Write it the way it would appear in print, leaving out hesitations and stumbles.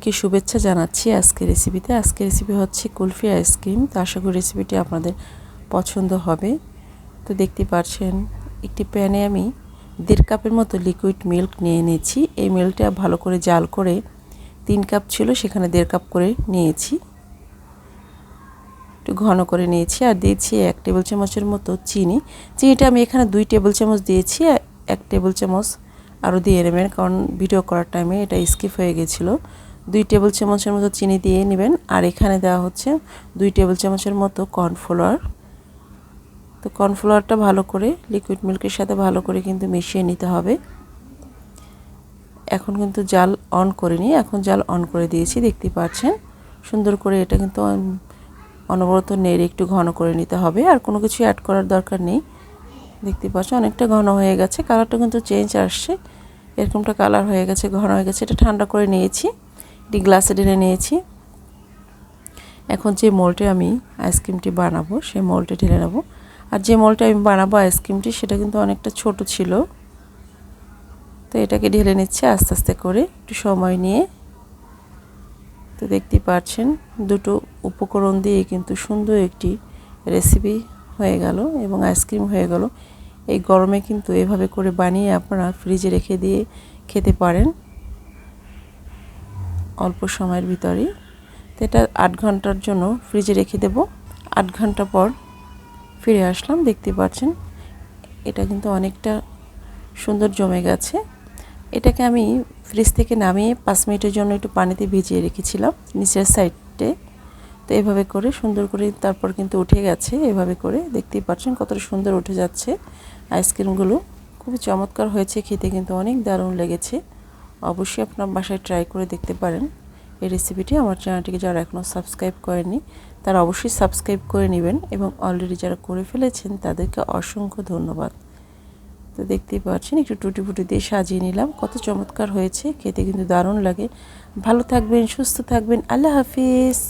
কি শুভেচ্ছা জানাচ্ছি আজকের রেসিপিতে। আজকের রেসিপি হচ্ছে কুলফি আইসক্রিম। তো আশা করি রেসিপিটি আপনাদের পছন্দ হবে। তো দেখতে পাচ্ছেন একটি প্যানে আমি 1.5 কাপের মতো লিকুইড মিল্ক নিয়ে নিয়েছি। এই মিল্কটা ভালো করে জাল করে 3 কাপ ছিল, সেখানে 1.5 কাপ করে নিয়েছি, একটু ঘন করে নিয়েছি। আর দিয়েছি 1 টেবিল চামচের মতো চিনি। চিনিটা আমি এখানে 2 টেবিল চামচ দিয়েছি, 1 টেবিল চামচ আরও দিয়ে নেবেন, কারণ ভিডিও করার টাইমে এটা স্কিপ হয়ে গেছিলো। 2 টেবিল চামচের মতো চিনি দিয়ে নেবেন। আর এখানে দেওয়া হচ্ছে 2 টেবিল চামচের মতো কর্নফ্লাওয়ার। তো কর্নফ্লাওয়ারটা ভালো করে লিকুইড মিল্কের সাথে ভালো করে কিন্তু মিশিয়ে নিতে হবে। এখন কিন্তু জাল অন করিনি, এখন জাল অন করে দিয়েছি। দেখতে পাচ্ছেন সুন্দর করে এটা কিন্তু অনবরত নেড়ে একটু ঘন করে নিতে হবে। আর কোনো কিছু অ্যাড করার দরকার নেই। দেখতে পাচ্ছেন অনেকটা ঘন হয়ে গেছে, কালারটা কিন্তু চেঞ্জ আসছে, এরকমটা কালার হয়ে গেছে, ঘন হয়ে গেছে। এটা ঠান্ডা করে নিয়েছি, একটি গ্লাসে ঢেলে নিয়েছি। এখন যে মোল্ডে আমি আইসক্রিমটি বানাবো সেই মোল্ডে ঢেলে নেব। আর যে মোল্ডে আমি বানাবো আইসক্রিমটি সেটা কিন্তু অনেকটা ছোট ছিল, তো এটাকে ঢেলে নিচ্ছে আস্তে আস্তে করে, একটু সময় নিয়ে। তো দেখতেই পাচ্ছেন দুটো উপকরণ দিয়ে কিন্তু সুন্দর একটি রেসিপি হয়ে গেল এবং আইসক্রিম হয়ে গেল। এই গরমে কিন্তু এভাবে করে বানিয়ে আপনারা ফ্রিজে রেখে দিয়ে খেতে পারেন অল্প সময়ের ভিতরেই। তো এটা 8 ঘন্টার জন্য ফ্রিজে রেখে দেব। 8 ঘন্টা পর ফিরে আসলাম। দেখতে পাচ্ছেন এটা কিন্তু অনেকটা সুন্দর জমে গেছে। এটাকে আমি ফ্রিজ থেকে নামিয়ে 5 মিনিটের জন্য একটু পানিতে ভিজিয়ে রেখেছিলাম নিচের সাইডে। তো এভাবে করে সুন্দর করে তারপর কিন্তু উঠে গেছে। এভাবে করে দেখতেই পাচ্ছেন কতটা সুন্দর উঠে যাচ্ছে আইসক্রিমগুলো। খুবই চমৎকার হয়েছে, খেতে কিন্তু অনেক দারুণ লেগেছে। অবশ্যই আপনার বাসায় ট্রাই করে দেখতে পারেন এই রেসিপিটি। আমার চ্যানেলটিকে যারা এখনও সাবস্ক্রাইব করেননি তারা অবশ্যই সাবস্ক্রাইব করে নেবেন, এবং অলরেডি যারা করে ফেলেছেন তাদেরকে অসংখ্য ধন্যবাদ। তো দেখতেই পাচ্ছেন একটু টুটি ফুটি দিয়ে সাজিয়ে নিলাম, কত চমৎকার হয়েছে, খেতে কিন্তু দারুণ লাগে। ভালো থাকবেন, সুস্থ থাকবেন, আল্লাহ হাফিজ।